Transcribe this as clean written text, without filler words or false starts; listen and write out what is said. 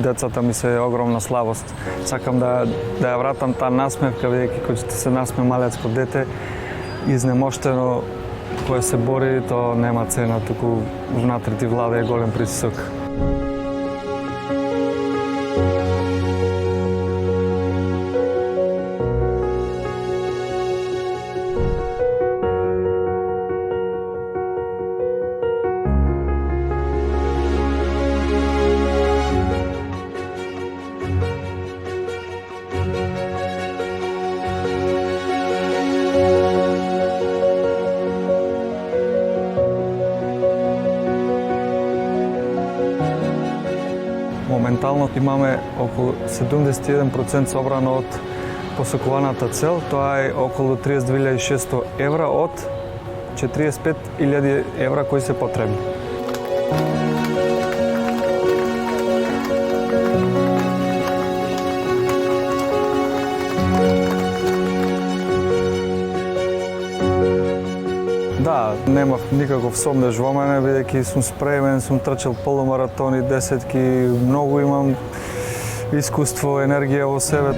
децата ми се огромна слабост. Сакам да ја вратам таа насмевка, бидејќи кога ти се насме малецко дете, изнемоштено, кое се бори, то нема цена, туку внатре ти влада голем притисок. Моментално имаме околу 71% собрано од посекуваната цел, тоа е околу 32.600 евра од 45.000 евра кои се потребни. Да, немав никаков сомнеж во мене, бидејќи сум спремен, сум трчал полумаратони, десетки, многу имам искуство, енергија во себе.